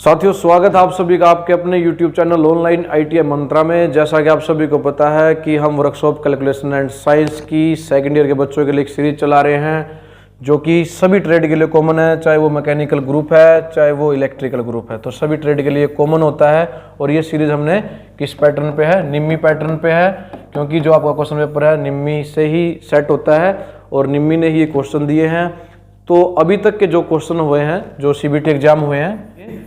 साथियों, स्वागत है आप सभी का आपके अपने YouTube चैनल ऑनलाइन ITI मंत्रा में। जैसा कि आप सभी को पता है कि हम वर्कशॉप कैलकुलेशन एंड साइंस की सेकंड ईयर के बच्चों के लिए एक सीरीज चला रहे हैं जो कि सभी ट्रेड के लिए कॉमन है, चाहे वो मैकेनिकल ग्रुप है चाहे वो इलेक्ट्रिकल ग्रुप है, तो सभी ट्रेड के लिए कॉमन होता है। और ये सीरीज हमने किस पैटर्न पे है? निम्मी पैटर्न पे है, क्योंकि जो आपका क्वेश्चन पेपर है निम्मी से ही सेट होता है और निम्मी ने ही ये क्वेश्चन दिए हैं। तो अभी तक के जो क्वेश्चन हुए हैं, जो CBT एग्जाम हुए हैं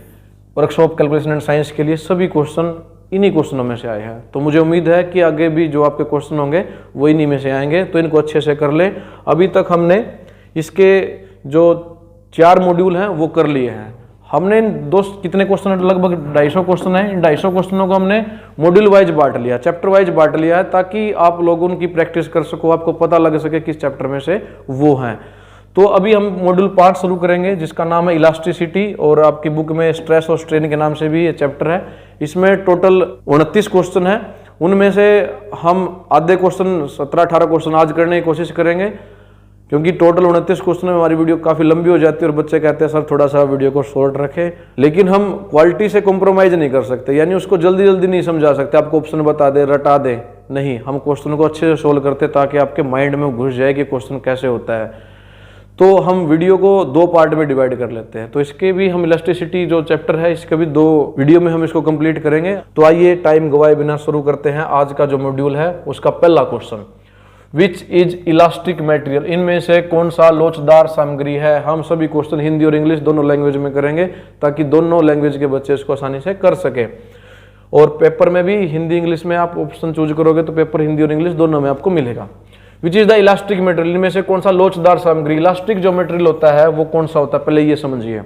वर्कशॉप कैलकुलेशन एंड साइंस के लिए, सभी क्वेश्चन इन्हीं क्वेश्चनों में से आए हैं। तो मुझे उम्मीद है कि आगे भी जो आपके क्वेश्चन होंगे वो इन्हीं में से आएंगे, तो इनको अच्छे से कर लें। अभी तक हमने इसके जो 4 मॉड्यूल हैं वो कर लिए हैं। हमने कितने क्वेश्चन है? लगभग 250 क्वेश्चन है। इन 250 क्वेश्चनों को हमने मॉड्यूल वाइज बांट लिया, चैप्टर वाइज बांट लिया है, ताकि आप लोगों की प्रैक्टिस कर सको, आपको पता लग सके किस चैप्टर में से वो हैं। तो अभी हम मॉड्यूल 5 शुरू करेंगे जिसका नाम है इलास्टिसिटी, और आपकी बुक में स्ट्रेस और स्ट्रेन के नाम से भी ये चैप्टर है। इसमें टोटल 29 क्वेश्चन है। उनमें से हम आधे क्वेश्चन 17-18 क्वेश्चन आज करने की कोशिश करेंगे, क्योंकि टोटल 29 क्वेश्चन में हमारी वीडियो काफ़ी लंबी हो जाती है और बच्चे कहते हैं सर थोड़ा सा वीडियो को शॉर्ट रखें। लेकिन हम क्वालिटी से कॉम्प्रोमाइज नहीं कर सकते, यानी उसको जल्दी जल्दी नहीं समझा सकते, आपको ऑप्शन बता दे रटा दे, नहीं, हम क्वेश्चन को अच्छे से सोल्व करते ताकि आपके माइंड में घुस जाए कि क्वेश्चन कैसे होता है। तो हम वीडियो को 2 पार्ट में डिवाइड कर लेते हैं। तो इसके भी हम इलास्टिसिटी जो चैप्टर है इसके भी 2 वीडियो में हम इसको कंप्लीट करेंगे। तो आइए टाइम गवाए बिना शुरू करते हैं। आज का जो मॉड्यूल है उसका पहला question, which is elastic material? इनमें से कौन सा लोचदार सामग्री है? हम सभी क्वेश्चन हिंदी और इंग्लिश दोनों लैंग्वेज में करेंगे ताकि दोनों लैंग्वेज के बच्चे इसको आसानी से कर सके। और पेपर में भी हिंदी इंग्लिश में आप ऑप्शन चूज करोगे तो पेपर हिंदी और इंग्लिश दोनों में आपको मिलेगा। Which is the elastic material? इनमें से कौन सा लोचदार सामग्री? इलास्टिक जो मटेरियल होता है वो कौन सा होता है, पहले ये समझिए।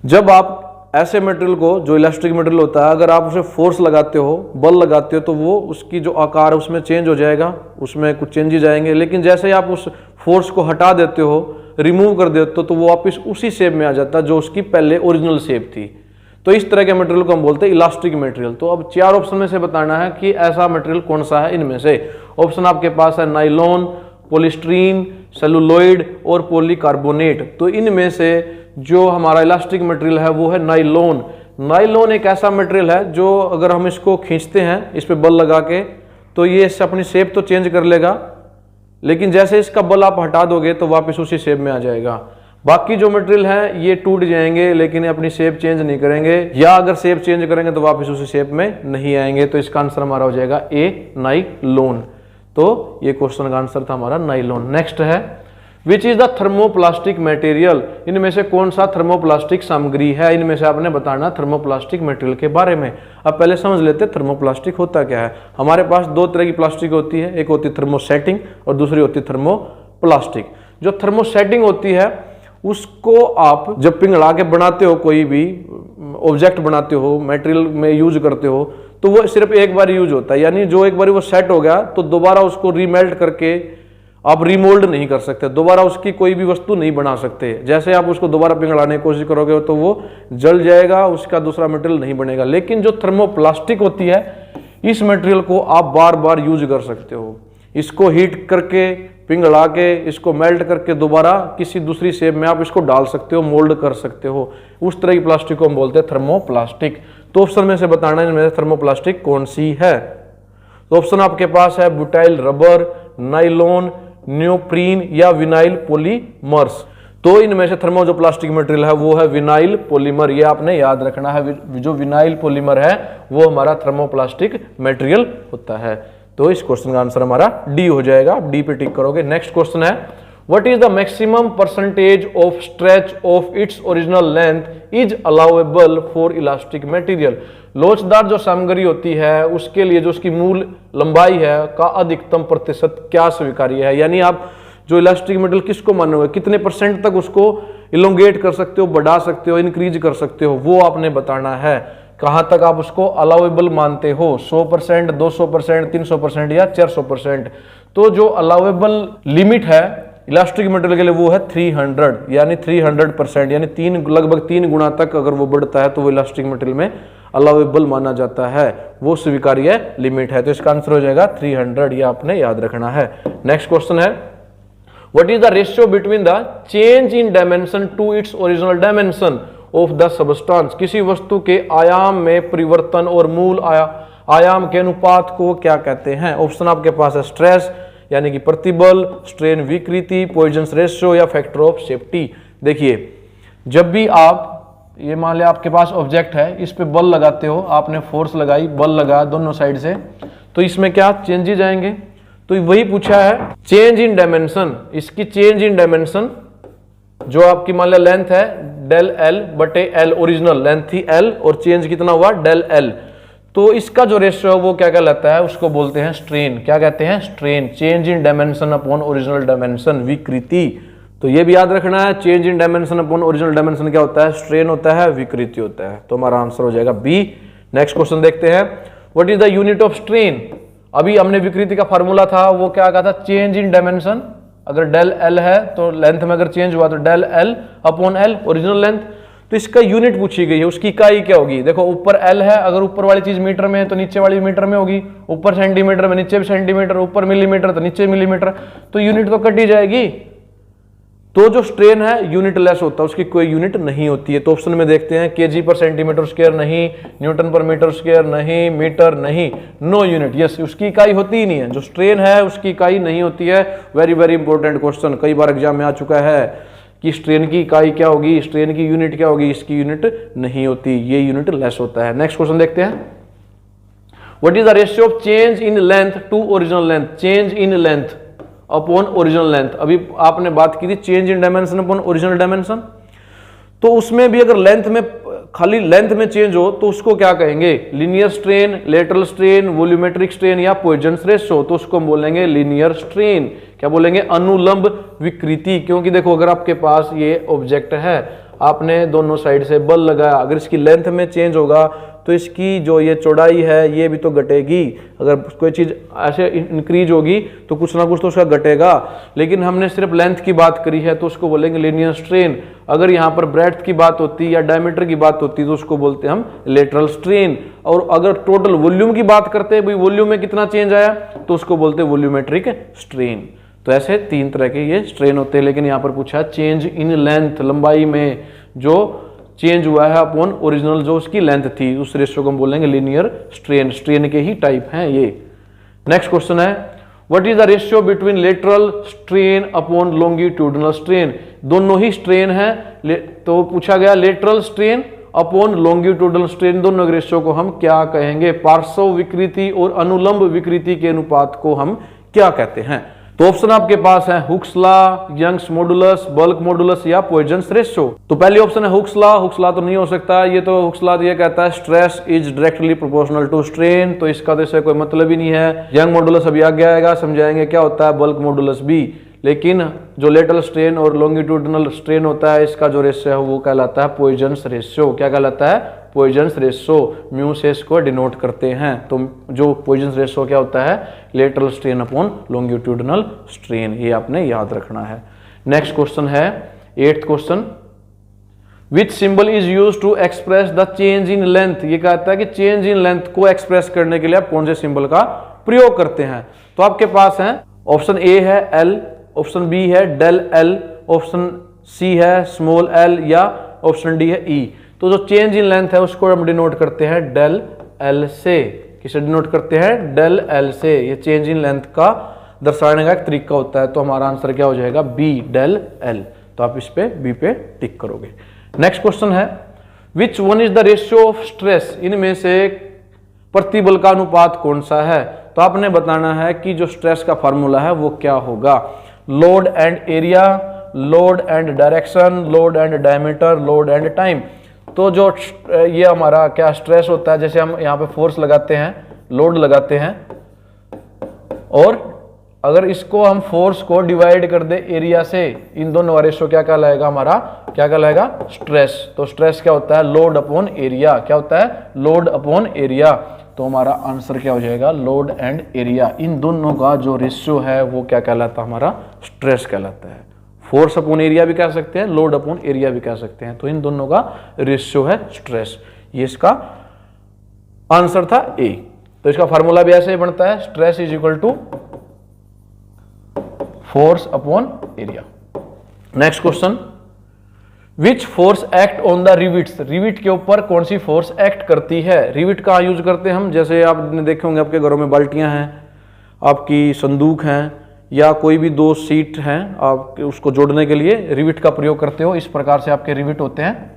जब आप ऐसे मटेरियल को, जो इलास्टिक मटेरियल होता है, अगर आप उसे फोर्स लगाते हो, बल लगाते हो, तो वो उसकी जो आकार है उसमें चेंज हो जाएगा, उसमें कुछ चेंजेस आएंगे। लेकिन जैसे ही आप उस फोर्स को हटा देते हो, रिमूव कर देते हो, तो वो वापस उसी शेप में आ जाता है जो उसकी पहले ओरिजिनल शेप थी। तो इस तरह के मटेरियल को हम बोलते हैं इलास्टिक मटेरियल। तो अब 4 ऑप्शन में से बताना है कि ऐसा मटेरियल कौन सा है। इनमें से ऑप्शन आपके पास है नाइलॉन, पॉलीस्टीरीन, सेलुलोइड और पॉलीकार्बोनेट। तो इनमें से जो हमारा इलास्टिक मटेरियल है वो है नाइलॉन। नाइलॉन एक ऐसा मटेरियल है जो अगर हम इसको खींचते हैं, इस पे बल लगा के, तो ये अपनी शेप तो चेंज कर लेगा, लेकिन जैसे इसका बल आप हटा दोगे तो वापस उसी शेप में आ जाएगा। बाकी जो मटेरियल है ये टूट जाएंगे लेकिन अपनी शेप चेंज नहीं करेंगे, या अगर शेप चेंज करेंगे तो वापस उसी शेप में नहीं आएंगे। तो इसका आंसर हमारा हो जाएगा ए, नाइलॉन। तो ये क्वेश्चन का आंसर था हमारा नाइलॉन। नेक्स्ट है, which is the thermoplastic material? इनमें से कौन सा थर्मोप्लास्टिक सामग्री है? इनमें से आपने बताना थर्मोप्लास्टिक मटेरियल के बारे में। अब पहले समझ लेते हैं थर्मोप्लास्टिक होता क्या है। हमारे पास 2 तरह की प्लास्टिक होती है, एक होती है थर्मोसेटिंग और दूसरी होती है थर्मोप्लास्टिक। जो थर्मोसेटिंग होती है उसको आप जब पिघला के बनाते हो, कोई भी ऑब्जेक्ट बनाते हो, मटेरियल में यूज करते हो, तो वो सिर्फ एक बार यूज होता है, यानी जो एक बार वो सेट हो गया तो दोबारा उसको रीमेल्ट करके आप रिमोल्ड नहीं कर सकते, दोबारा उसकी कोई भी वस्तु नहीं बना सकते। जैसे आप उसको दोबारा पिघलाने की कोशिश करोगे तो वो जल जाएगा, उसका दूसरा मटेरियल नहीं बनेगा। लेकिन जो थर्मोप्लास्टिक होती है, इस मटेरियल को आप बार बार यूज कर सकते हो। इसको हीट करके, पिघला के, इसको मेल्ट करके दोबारा किसी दूसरी शेप में आप इसको डाल सकते हो, मोल्ड कर सकते हो। उस तरह की प्लास्टिक को हम बोलते हैं थर्मोप्लास्टिक। तो ऑप्शन में से बताना इनमें से थर्मोप्लास्टिक कौन सी है। तो ऑप्शन आपके पास है बुटाइल रबर, नाइलॉन, नियोप्रीन या विनाइल पॉलीमर्स। तो इनमें से थर्मो जो प्लास्टिक मटेरियल है वो है विनाइल पॉलीमर। ये आपने याद रखना है, जो विनाइल पॉलीमर है वो हमारा थर्मोप्लास्टिक मटेरियल होता है। तो इस क्वेश्चन का आंसर हमारा डी हो जाएगा, आप डी पे टिक करोगे। नेक्स्ट क्वेश्चन है, what is the maximum percentage of stretch of its original length is allowable for elastic material? लोचदार जो सामग्री होती है उसके लिए जो उसकी मूल लंबाई है का अधिकतम प्रतिशत क्या स्वीकार्य है? यानी आप जो इलास्टिक मटेरियल किसको मानोगे, कितने परसेंट तक उसको इलोंगेट कर सकते हो, बढ़ा सकते हो, इंक्रीज कर सकते हो, वो आपने बताना है। कहां तक आप उसको अलाउएबल मानते हो, 100%, 200%, 300% या 400%? तो जो अलाउएबल लिमिट है इलास्टिक मटेरियल के लिए वो है 300, यानी 300%, यानी लगभग 3 गुना तक अगर वो बढ़ता है तो वो इलास्टिक मटेरियल में अलाउएबल माना जाता है, वो स्वीकार्य लिमिट है। तो इसका आंसर हो जाएगा 300, ये आपने याद रखना है। नेक्स्ट क्वेश्चन है, what is the ratio between the change in dimension to its original dimension of the substance, किसी वस्तु के आयाम में परिवर्तन और मूल आयाम के अनुपात को क्या कहते हैं? ऑप्शन आपके पास है स्ट्रेस यानी कि प्रतिबल, स्ट्रेन विकृति, पॉइजंस रेशियो या फैक्टर ऑफ सेफ्टी। देखिए, जब भी आप ये मान लिया आपके पास ऑब्जेक्ट है, इस पे बल लगाते हो, आपने फोर्स लगाई, बल लगाया दोनों साइड से, तो इसमें क्या चेंजेज आएंगे? तो वही पूछा है चेंज इन डायमेंशन। इसकी चेंज इन डायमेंशन जो आपकी मान लिया लेंथ है डेल एल बटे एल, ओरिजिनल लेंथ थी एल और चेंज कितना हुआ डेल एल, तो इसका जो रेशियो है वो क्या कहलाता है? उसको बोलते हैं स्ट्रेन। क्या कहते हैं? Strain. Change in dimension upon original dimension, विकृति। तो ये भी याद रखना है, change in dimension upon original dimension क्या होता है? स्ट्रेन होता है, विकृति होता है। तो हमारा आंसर हो जाएगा बी। नेक्स्ट क्वेश्चन देखते हैं, what is the unit of strain? अभी हमने विकृति का फार्मूला था वो क्या कहा था? Change in dimension. अगर डेल एल है तो लेंथ में अगर चेंज हुआ तो del L upon L, original length. तो इसका यूनिट पूछी गई है, उसकी इकाई क्या होगी? देखो, ऊपर एल है, अगर ऊपर वाली चीज मीटर में है तो नीचे वाली मीटर में होगी, ऊपर सेंटीमीटर में नीचे भी सेंटीमीटर, ऊपर मिलीमीटर तो नीचे मिलीमीटर, तो यूनिट तो कट ही जाएगी। तो जो स्ट्रेन है यूनिट लेस होता है, उसकी कोई यूनिट नहीं होती है। तो ऑप्शन में देखते हैं केजी पर सेंटीमीटर स्क्वायर नहीं, न्यूटन पर मीटर स्क्वायर नहीं, मीटर नहीं, नो यूनिट। यस, उसकी इकाई होती ही नहीं है, जो स्ट्रेन है उसकी इकाई नहीं होती है। वेरी वेरी इंपॉर्टेंट क्वेश्चन, कई बार एग्जाम में आ चुका है कि स्ट्रेन की इकाई क्या होगी, स्ट्रेन की यूनिट क्या होगी? इसकी यूनिट नहीं होती, ये यूनिट लेस होता है। नेक्स्ट क्वेश्चन देखते हैं, what is the ratio of change in length to original length? Change in length upon original length. अभी आपने बात की थी change in dimension upon original dimension, तो उसमें भी अगर लेंथ में, खाली लेंथ में चेंज हो तो उसको क्या कहेंगे? Linear strain, lateral strain, volumetric strain या पॉइजंस रेशियो। तो उसको हम बोलेंगे लीनियर स्ट्रेन। क्या बोलेंगे? अनुलंब विकृति। क्योंकि देखो, अगर आपके पास ये ऑब्जेक्ट है, आपने दोनों साइड से बल लगाया, अगर इसकी लेंथ में चेंज होगा तो इसकी जो ये चौड़ाई है ये भी तो घटेगी। अगर कोई चीज ऐसे इंक्रीज होगी तो कुछ ना कुछ तो उसका घटेगा, लेकिन हमने सिर्फ लेंथ की बात करी है तो उसको बोलेंगे लीनियर स्ट्रेन। अगर यहाँ पर ब्रेड्थ की बात होती या डायमीटर की बात होती तो उसको बोलते हैं हम लेटरल स्ट्रेन। और अगर टोटल वॉल्यूम की बात करते हैं, भाई वॉल्यूम में कितना चेंज आया, तो उसको बोलते हैं वॉल्यूमेट्रिक स्ट्रेन। तो ऐसे तीन तरह के ये स्ट्रेन होते हैं, लेकिन यहाँ पर पूछा चेंज इन लेंथ, लंबाई में जो चेंज हुआ है अपॉन ओरिजिनल जो उसकी लेंथ थी, उस रेशियो को हम बोलेंगे लीनियर स्ट्रेन। स्ट्रेन के ही टाइप हैं ये। नेक्स्ट क्वेश्चन है, what is the ratio between lateral strain upon longitudinal strain? दोनों ही स्ट्रेन है, तो पूछा गया lateral strain upon longitudinal strain, दोनों के रेशियो को हम क्या कहेंगे? पार्श्व विकृति और अनुलंब विकृति के अनुपात को हम क्या कहते हैं? तो ऑप्शन आपके पास है Hooke's law, Young's modulus, bulk modulus या पॉइजंस रेशियो। तो पहली ऑप्शन है हुक्स लॉ। हुक्स लॉ तो नहीं हो सकता, ये तो हुक्स लॉ ये कहता है stress is directly proportional to strain, तो इसका तो इससे कोई मतलब ही नहीं है। यंग मॉडुलस अभी आगे आएगा, समझाएंगे क्या होता है बल्क मॉडुलस भी। लेकिन जो लेटरल स्ट्रेन और लॉन्गिट्यूडिनल स्ट्रेन होता है, इसका जो रेशियो है वो कहलाता है पॉइजंस रेशियो। क्या कहलाता है? Poisson's ratio. म्यू से इसको डिनोट करते हैं। तो जो पॉइजंस रेशियो क्या होता है? Lateral strain upon longitudinal strain. ये आपने याद रखना है। नेक्स्ट क्वेश्चन है 8th question, which symbol is use to express the change in length? ये कहता है कि चेंज इन लेंथ को एक्सप्रेस करने के लिए आप कौन से सिंबल का प्रयोग करते हैं? तो आपके पास है ऑप्शन ए है एल, ऑप्शन बी है डेल एल, ऑप्शन सी है स्मॉल एल या ऑप्शन डी है ई। तो जो चेंज इन लेंथ है उसको हम डिनोट करते हैं डेल एल से। किसे डिनोट करते हैं? डेल एल से। ये चेंज इन लेंथ का दर्शाने का एक तरीका होता है। तो हमारा आंसर क्या हो जाएगा? B, del L. तो आप इस पे बी पे टिक करोगे। नेक्स्ट क्वेश्चन है, which one is the ratio of stress? इनमें से प्रतिबल का अनुपात कौन सा है? तो आपने बताना है कि जो स्ट्रेस का फॉर्मूला है वो क्या होगा। Load and area, load and direction, load and diameter, load and time. तो जो ये हमारा क्या स्ट्रेस होता है, जैसे हम यहाँ पे फोर्स लगाते हैं, लोड लगाते हैं, और अगर इसको हम फोर्स को डिवाइड कर दे एरिया से, इन दोनों का रेशियो क्या कहलाएगा? हमारा क्या कहलाएगा? स्ट्रेस। तो स्ट्रेस क्या होता है? Load upon area. क्या होता है? Load upon area. तो हमारा आंसर क्या हो जाएगा? Load and area. इन दोनों का जो रेशियो है वो क्या कहलाता है? हमारा स्ट्रेस कहलाता है। फोर्स अपॉन एरिया भी कह सकते हैं, लोड अपॉन एरिया भी कह सकते हैं। तो इन दोनों का रेशियो है स्ट्रेस। ये इसका आंसर था ए। तो इसका फार्मूला भी ऐसे ही बनता है, stress is equal to force upon area. Next question, which force act on the rivets, rivet के ऊपर कौन सी फोर्स एक्ट करती है। रिविट कहाँ यूज करते हैं हम, जैसे आपने देखे होंगे आपके घरों में बाल्टियां हैं, आपकी संदूक हैं, या कोई भी दो सीट हैं, आप उसको जोड़ने के लिए रिविट का प्रयोग करते हो। इस प्रकार से आपके रिविट होते हैं।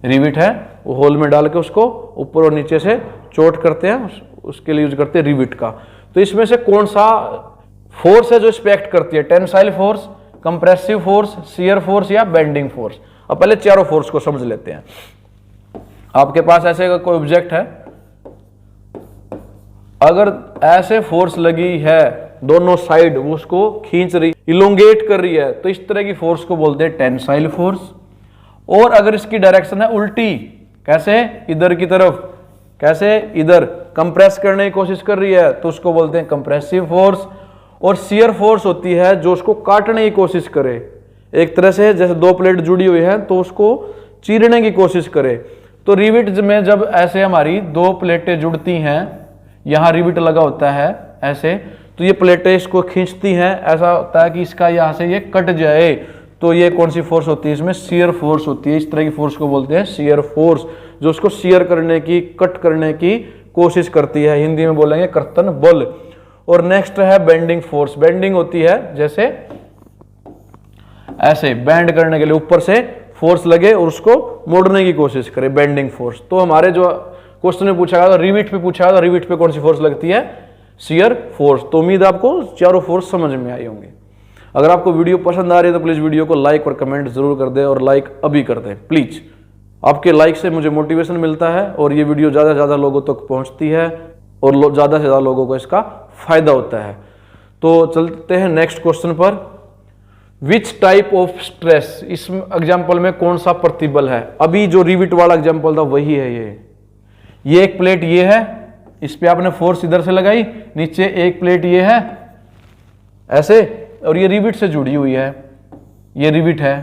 रिविट है वो होल में डाल के उसको ऊपर और नीचे से चोट करते हैं, उसके लिए यूज करते हैं रिविट का। तो इसमें से कौन सा फोर्स है जो इस पे एक्ट करती है, tensile force, compressive force, shear force या बेंडिंग फोर्स। अब पहले चारों फोर्स को समझ लेते हैं। आपके पास ऐसे कोई ऑब्जेक्ट है, अगर ऐसे फोर्स लगी है दोनों साइड, वो उसको खींच रही, इलोंगेट कर रही है, तो इस तरह की फोर्स को बोलते हैं टेंसाइल फोर्स। और अगर इसकी डायरेक्शन है उल्टी, कैसे, इधर की तरफ, कैसे, इधर कंप्रेस करने की कोशिश कर रही है, तो उसको बोलते हैं कंप्रेसिव फोर्स। और शियर फोर्स होती है जो उसको काटने की कोशिश करे, एक तरह से जैसे दो प्लेट जुड़ी हुई है तो उसको चीरने की कोशिश करे। तो रिविट में जब ऐसे हमारी दो प्लेटें जुड़ती हैं, यहां रिविट लगा होता है ऐसे, तो ये प्लेटें इसको खींचती हैं, ऐसा होता है कि इसका यहां से ये कट जाए, तो ये कौन सी फोर्स होती है, इसमें शियर फोर्स होती है। इस तरह की फोर्स को बोलते हैं शियर फोर्स, जो उसको शियर करने की, कट करने की कोशिश करती है। हिंदी में बोलेंगे कर्तन बल। और नेक्स्ट है बेंडिंग फोर्स। बेंडिंग होती है जैसे ऐसे बैंड करने के लिए ऊपर से फोर्स लगे और उसको मोड़ने की कोशिश करे, बेंडिंग फोर्स। तो हमारे जो क्वेश्चन में पूछा गया, रिविट पे पूछा गया, रिविट पे कौन सी फोर्स लगती है, शियर फोर्स। तो उम्मीद आपको चारों फोर्स समझ में आई होंगी। अगर आपको वीडियो पसंद आ रही है तो प्लीज वीडियो को लाइक और कमेंट जरूर कर दें, और लाइक अभी कर दें प्लीज। आपके लाइक से मुझे मोटिवेशन मिलता है और ये वीडियो ज्यादा से ज्यादा लोगों तक पहुंचती है और ज्यादा से ज्यादा लोगों को इसका फायदा होता है। तो चलते हैं नेक्स्ट क्वेश्चन पर। विच टाइप ऑफ स्ट्रेस, इस एग्जाम्पल में कौन सा प्रतिबल है। अभी जो रिविट वाला एग्जाम्पल था वही है ये एक प्लेट ये है, इस पे आपने फोर्स इधर से लगाई, नीचे एक प्लेट ये है ऐसे, और ये रिविट से जुड़ी हुई है, ये रिविट है,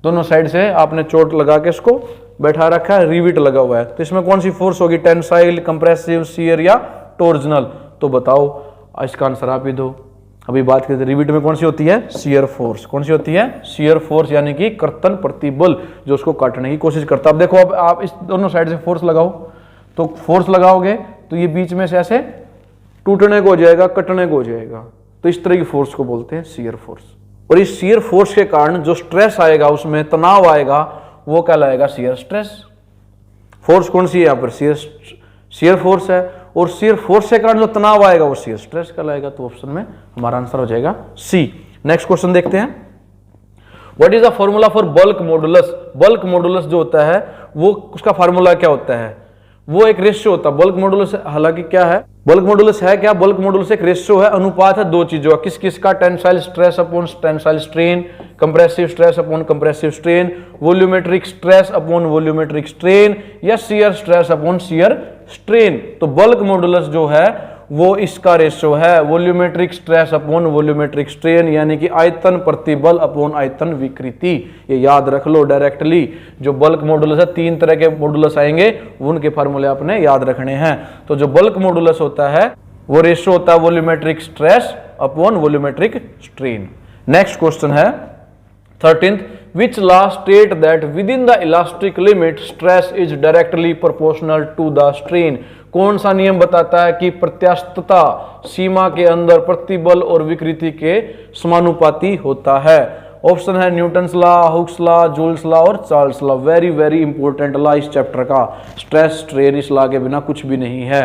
दोनों साइड से आपने चोट लगा के इसको बैठा रखा है, रिविट लगा हुआ है। तो इसमें कौन सी फोर्स होगी, टेंसाइल, कंप्रेसिव, शियर या टॉर्जनल। तो बताओ, इसका आंसर आप ही दो। अभी बात करते हैं रिविट में कौन सी होती है, शियर फोर्स। कौन सी होती है, शियर फोर्स, यानी कि कर्तन प्रतिबल, जो उसको काटने की कोशिश करता है। अब देखो, अब आप इस दोनों साइड से फोर्स लगाओ, तो फोर्स लगाओगे तो ये बीच में से ऐसे टूटने को हो जाएगा, कटने को हो जाएगा। तो इस तरह की फोर्स को बोलते हैं शियर फोर्स। और इस शियर फोर्स के कारण जो स्ट्रेस आएगा, उसमें तनाव आएगा, वो कहलाएगा शियर स्ट्रेस। फोर्स कौन सी है यहाँ पर, शियर फोर्स है, और शियर फोर्स के कारण जो तनाव आएगा वो शियर स्ट्रेस कहलाएगा। तो ऑप्शन में हमारा आंसर हो जाएगा सी। नेक्स्ट क्वेश्चन देखते हैं। What is the formula for bulk modulus. Bulk modulus जो होता है वो, उसका फार्मूला क्या होता है, वो एक रेशियो होता है। बल्क मॉडुलस हालांकि क्या है, बल्क मॉडुलस है क्या, बल्क मॉडुलस एक रेशियो है, अनुपात है दो चीजों का। किस किस का, tensile stress upon tensile strain, compressive stress upon compressive strain, volumetric stress upon volumetric strain, या shear stress upon shear strain. तो बल्क मॉडुलस जो है वो इसका रेशियो है, volumetric stress upon volumetric strain, यानी कि आयतन प्रतिबल अपॉन आयतन विकृति। ये याद रख लो डायरेक्टली। जो बल्क मॉडुलस है, तीन तरह के मॉडुलस आएंगे, उनके फार्मूले आपने याद रखने हैं। तो जो बल्क मॉडुलस होता है वो रेशियो होता है volumetric stress upon volumetric strain. Next question है 13th, which law state that within the elastic limit stress is directly proportional to the strain। कौन सा नियम बताता है कि प्रत्यास्थता सीमा के अंदर प्रतिबल और विकृति के समानुपाती होता है। ऑप्शन है Newton's law, Hooke's law, Joule's law और Charles law. Very very important law इस चैप्टर का। स्ट्रेस स्ट्रेन इस लॉ के बिना कुछ भी नहीं है।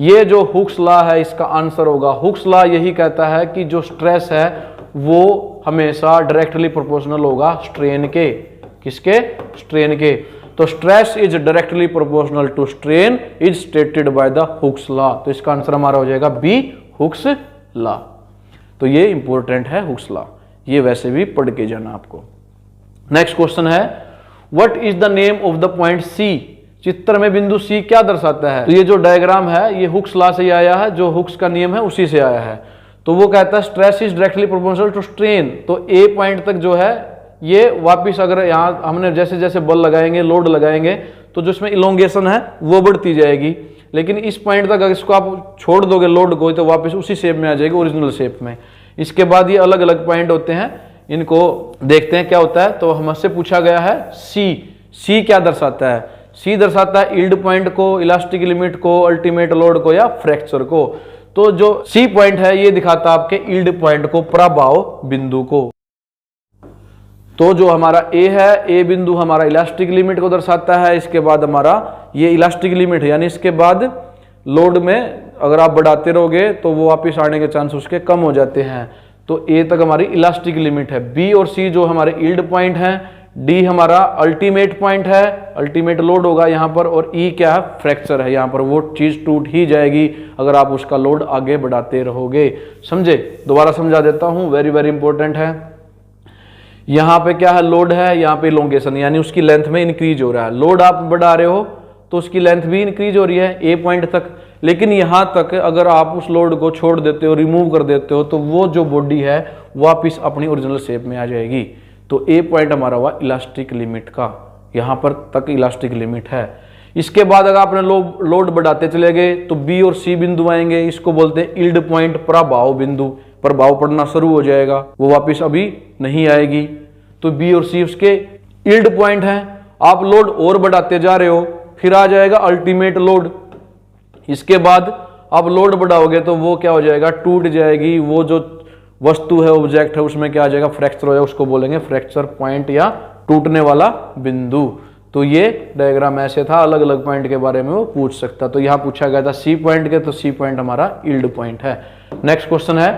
ये जो हुक्स लॉ है इसका आंसर होगा। हुक्स लॉ यही कहता है कि जो स्ट्रेस है वो हमेशा डायरेक्टली प्रोपोर्शनल होगा स्ट्रेन के। किसके, स्ट्रेन के। तो stress is directly proportional to strain is stated by the Hooke's law. तो इसका आंसर हमारा हो जाएगा बी, हुक्स लॉ। तो ये इंपॉर्टेंट है हुक्स लॉ, ये वैसे भी पढ़ के जाना आपको। नेक्स्ट क्वेश्चन है what is the name of the point C. चित्र में बिंदु सी क्या दर्शाता है। तो ये जो डायग्राम है ये हुक्स लॉ से ही आया है, जो हुक्स का नियम है उसी से आया है। तो वो कहता है stress is directly proportional to strain. तो ए पॉइंट तक जो है ये वापिस, अगर यहाँ हमने जैसे जैसे बल लगाएंगे, लोड लगाएंगे, तो जो इसमें इलोंगेशन है वो बढ़ती जाएगी। लेकिन इस पॉइंट तक अगर इसको आप छोड़ दोगे लोड को, तो वापस उसी शेप में आ जाएगी, ओरिजिनल शेप में। इसके बाद ये अलग अलग पॉइंट होते हैं, इनको देखते हैं क्या होता है। तो हमसे पूछा गया है सी क्या दर्शाता है? सी दर्शाता है यील्ड पॉइंट को, इलास्टिक लिमिट को, अल्टीमेट लोड को या फ्रैक्चर को। तो जो सी पॉइंट है ये दिखाता है आपके यील्ड पॉइंट को, प्रभाव बिंदु को। तो जो हमारा ए है, ए बिंदु हमारा इलास्टिक लिमिट को दर्शाता है। इसके बाद हमारा ये इलास्टिक लिमिट है, यानी इसके बाद लोड में अगर आप बढ़ाते रहोगे तो वो वापस आने के चांस उसके कम हो जाते हैं। तो ए तक हमारी इलास्टिक लिमिट है। बी और सी जो हमारे यील्ड पॉइंट हैं, डी हमारा अल्टीमेट पॉइंट है, अल्टीमेट लोड होगा यहाँ पर, और ई क्या है? फ्रैक्चर है। यहाँ पर वो चीज टूट ही जाएगी अगर आप उसका लोड आगे बढ़ाते रहोगे। समझे? दोबारा समझा देता हूं, वेरी वेरी इंपॉर्टेंट है। यहाँ पे क्या है? लोड है, यहाँ पे इलोंगेशन, यानी उसकी लेंथ में इंक्रीज हो रहा है। लोड आप बढ़ा रहे हो तो उसकी लेंथ भी इंक्रीज हो रही है ए पॉइंट तक, लेकिन यहाँ तक अगर आप उस लोड को छोड़ देते हो, रिमूव कर देते हो, तो वो जो बॉडी है वापिस अपनी ओरिजिनल शेप में आ जाएगी। तो ए पॉइंट हमारा हुआ इलास्टिक लिमिट का, यहाँ पर तक इलास्टिक लिमिट है। इसके बाद अगर आपने लोड बढ़ाते चले गए तो बी और सी बिंदु आएंगे, इसको बोलते हैं यील्ड पॉइंट, प्रभाव बिंदु। प्रभाव पड़ना शुरू हो जाएगा, वो वापस अभी नहीं आएगी। तो बी और सी उसके यील्ड पॉइंट हैं। आप लोड और बढ़ाते जा रहे हो, फिर आ जाएगा अल्टीमेट लोड। इसके बाद आप लोड बढ़ाओगे तो वो क्या हो जाएगा? टूट जाएगी। वो जो वस्तु है, ऑब्जेक्ट है, उसमें क्या आ जाएगा? फ्रैक्चर हो जाएगा। उसको बोलेंगे फ्रैक्चर पॉइंट या टूटने वाला बिंदु। तो ये डायग्राम ऐसे था, अलग अलग पॉइंट के बारे में वो पूछ सकता। तो यहां पूछा गया था सी पॉइंट के, तो सी पॉइंट हमारा यील्ड पॉइंट है। नेक्स्ट क्वेश्चन है,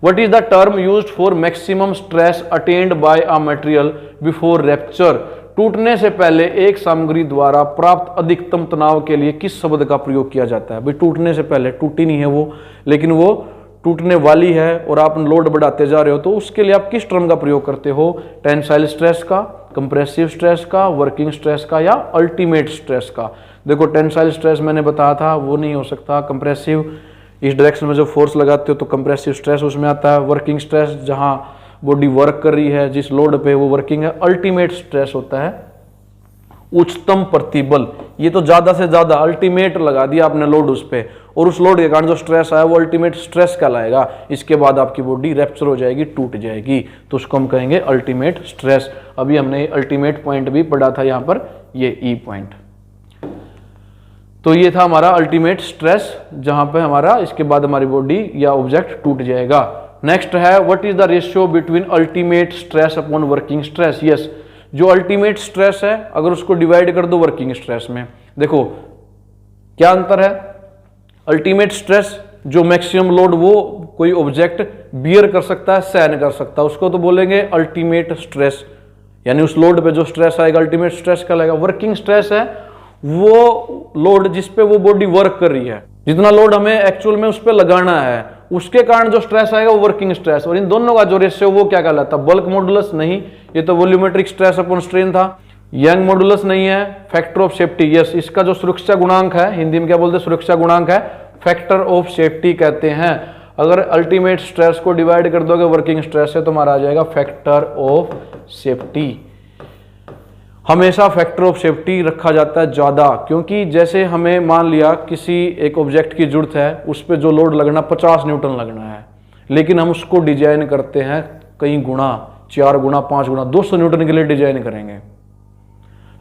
what is the term used for maximum stress attend bye a material before rapture? टूटने से पहले एक सामग्री द्वारा प्राप्त अधिकतम तनाव के लिए किस शब्द का प्रयोग किया जाता है? भाई टूटने से पहले, टूटी नहीं है वो, लेकिन वो टूटने वाली है और आप लोड बढ़ाते जा रहे हो, तो उसके लिए आप किस टर्म का प्रयोग करते हो? टेंसाइल स्ट्रेस का, कंप्रेसिव स्ट्रेस का, वर्किंग स्ट्रेस का या अल्टीमेट स्ट्रेस का? देखो टेंसाइल स्ट्रेस मैंने बताया था वो नहीं हो सकता। कंप्रेसिव, इस डायरेक्शन में जो फोर्स लगाते हो तो कंप्रेसिव स्ट्रेस उसमें आता है। वर्किंग स्ट्रेस, जहां बॉडी वर्क कर रही है जिस लोड पे, वो वर्किंग है। अल्टीमेट स्ट्रेस होता है उच्चतम प्रतिबल। ये तो ज्यादा से ज्यादा अल्टीमेट लगा दिया आपने लोड उस पे, और उस लोड के कारण जो स्ट्रेस आया वो अल्टीमेट स्ट्रेस कहलाएगा। इसके बाद आपकी बॉडी रैप्चर हो जाएगी, टूट जाएगी, तो उसको हम कहेंगे अल्टीमेट स्ट्रेस। अभी हमने अल्टीमेट पॉइंट भी पढ़ा था यहाँ पर, ये ई पॉइंट। तो ये था हमारा अल्टीमेट स्ट्रेस, जहां पे हमारा इसके बाद हमारी बॉडी या ऑब्जेक्ट टूट जाएगा। नेक्स्ट है, what is the ratio between ultimate stress upon working stress? Yes, जो अल्टीमेट स्ट्रेस है अगर उसको डिवाइड कर दो वर्किंग स्ट्रेस में, देखो क्या अंतर है। अल्टीमेट स्ट्रेस जो मैक्सिमम लोड वो कोई ऑब्जेक्ट बियर कर सकता है, सहन कर सकता है, उसको तो बोलेंगे अल्टीमेट स्ट्रेस, यानी उस लोड पे जो स्ट्रेस आएगा अल्टीमेट स्ट्रेस कहलाएगा। वर्किंग स्ट्रेस है वो लोड जिस पे वो बॉडी वर्क कर रही है, जितना लोड हमें एक्चुअल में उस पे लगाना है, उसके कारण जो स्ट्रेस आएगा वो वर्किंग स्ट्रेस। और इन दोनों का जो रेशियो वो क्या कहलाता है? बल्क मॉडुलस नहीं, ये तो वॉल्यूमेट्रिक स्ट्रेस अपॉन स्ट्रेन था। यंग मॉडुलस नहीं है, फैक्टर ऑफ सेफ्टी। यस, इसका जो सुरक्षा गुणांक है, हिंदी में क्या बोलते हैं? सुरक्षा गुणांक है, फैक्टर ऑफ सेफ्टी कहते हैं। अगर अल्टीमेट स्ट्रेस को डिवाइड कर दोगे वर्किंग स्ट्रेस से तो हमारा आ जाएगा फैक्टर ऑफ सेफ्टी। हमेशा फैक्टर ऑफ सेफ्टी रखा जाता है ज्यादा, क्योंकि जैसे हमें मान लिया किसी एक ऑब्जेक्ट की जरूरत है, उस पर जो लोड लगना 50 न्यूटन लगना है, लेकिन हम उसको डिजाइन करते हैं कई गुना, 4 गुना, 5 गुना, 200 न्यूटन के लिए डिजाइन करेंगे,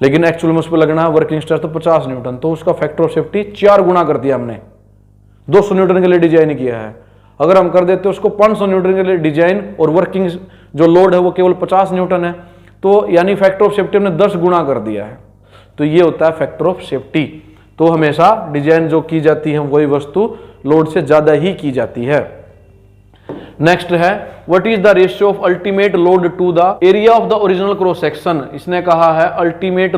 लेकिन एक्चुअल में उस पर लगना है वर्किंग स्ट्रेस तो 50 न्यूटन, तो उसका फैक्टर ऑफ सेफ्टी 4 गुना कर दिया हमने, 200 न्यूटन के लिए डिजाइन किया है। अगर हम कर देते उसको 500 न्यूटन के लिए डिजाइन और वर्किंग जो लोड है वो केवल 50 न्यूटन है, तो यानी फैक्टर ऑफ सेफ्टी हमने 10 गुना कर दिया है। तो ये होता है फैक्टर ऑफ सेफ्टी। तो हमेशा डिजाइन जो की जाती है वही वस्तु लोड से ज्यादा ही की जाती है। नेक्स्ट है, what is the ratio of ultimate load to the area of the original cross section? इसने कहा है ultimate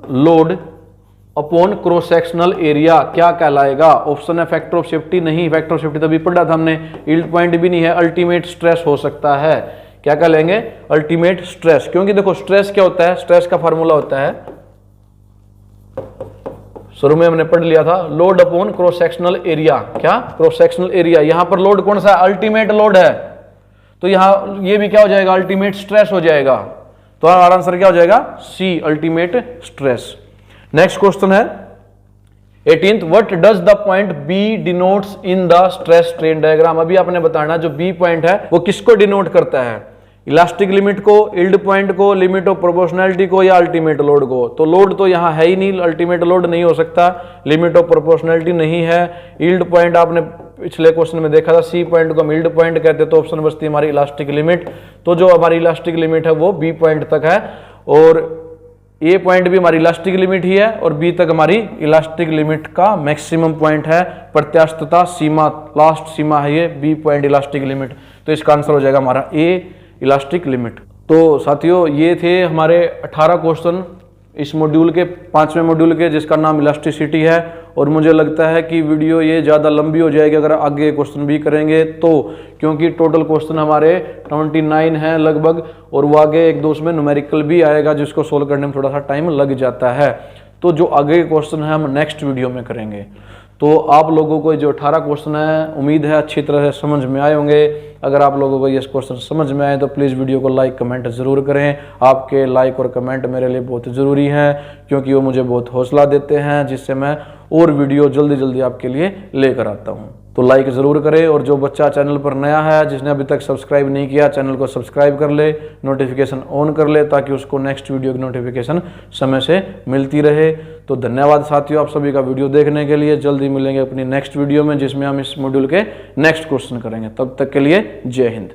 load upon cross sectional area क्या कहलाएगा? ऑप्शन है फैक्टर ऑफ सेफ्टी, नहीं, फैक्टर ऑफ सेफ्टी तभी पढ़ा था हमने, यील्ड पॉइंट भी नहीं है, अल्टीमेट स्ट्रेस हो सकता है। क्या कह लेंगे? अल्टीमेट स्ट्रेस, क्योंकि देखो स्ट्रेस क्या होता है, स्ट्रेस का फार्मूला होता है, शुरू में हमने पढ़ लिया था, load upon cross sectional area. क्या? Cross sectional area. यहां पर लोड कौन सा है? अल्टीमेट लोड है, तो यहां ये भी क्या हो जाएगा? अल्टीमेट स्ट्रेस हो जाएगा। तो हमारा आंसर क्या हो जाएगा? C, ultimate stress. Next question है, 18th, what does the point B denotes in the stress strain diagram. अभी आपने बताना जो बी पॉइंट है वो किसको डिनोट करता है, इलास्टिक लिमिट को, यील्ड पॉइंट को, लिमिट ऑफ प्रोपोर्शनैलिटी को, या अल्टीमेट लोड को। तो लोड तो यहाँ है ही नहीं, अल्टीमेट लोड नहीं हो सकता, लिमिट ऑफ प्रोपोर्शनैलिटी नहीं है, यील्ड पॉइंट आपने पिछले क्वेश्चन में देखा था, सी पॉइंट को हम यील्ड पॉइंट कहते हैं, तो ऑप्शन बचती है हमारी इलास्टिक लिमिट। तो जो हमारी इलास्टिक लिमिट है वो बी पॉइंट तक है, और ए पॉइंट भी हमारी इलास्टिक लिमिट ही है, और बी तक हमारी इलास्टिक लिमिट का मैक्सिमम पॉइंट है, प्रत्यास्थता सीमा, लास्ट सीमा है ये बी पॉइंट इलास्टिक लिमिट। तो इसका आंसर हो जाएगा हमारा ए इलास्टिक लिमिट। तो साथियों ये थे हमारे 18 क्वेश्चन इस मॉड्यूल के, 5वें मॉड्यूल के, जिसका नाम इलास्टिसिटी है। और मुझे लगता है कि वीडियो ये ज़्यादा लंबी हो जाएगी अगर आगे क्वेश्चन भी करेंगे तो, क्योंकि टोटल क्वेश्चन हमारे 29 हैं लगभग, और वो आगे एक दो उसमें न्यूमेरिकल भी आएगा जिसको सोल्व करने में थोड़ा सा टाइम लग जाता है। तो जो आगे क्वेश्चन है हम नेक्स्ट वीडियो में करेंगे। तो आप लोगों को जो 18 क्वेश्चन है उम्मीद है अच्छी तरह से समझ में आए होंगे। अगर आप लोगों को ये क्वेश्चन समझ में आए तो प्लीज़ वीडियो को लाइक कमेंट ज़रूर करें। आपके लाइक और कमेंट मेरे लिए बहुत ज़रूरी हैं, क्योंकि वो मुझे बहुत हौसला देते हैं, जिससे मैं और वीडियो जल्दी जल्दी आपके लिए लेकर आता हूँ। तो लाइक ज़रूर करें, और जो बच्चा चैनल पर नया है, जिसने अभी तक सब्सक्राइब नहीं किया, चैनल को सब्सक्राइब कर ले, नोटिफिकेशन ऑन कर ले, ताकि उसको नेक्स्ट वीडियो की नोटिफिकेशन समय से मिलती रहे। तो धन्यवाद साथियों आप सभी का वीडियो देखने के लिए। जल्दी मिलेंगे अपनी नेक्स्ट वीडियो में, जिसमें हम इस मॉड्यूल के नेक्स्ट क्वेश्चन करेंगे। तब तक के लिए जय हिंद।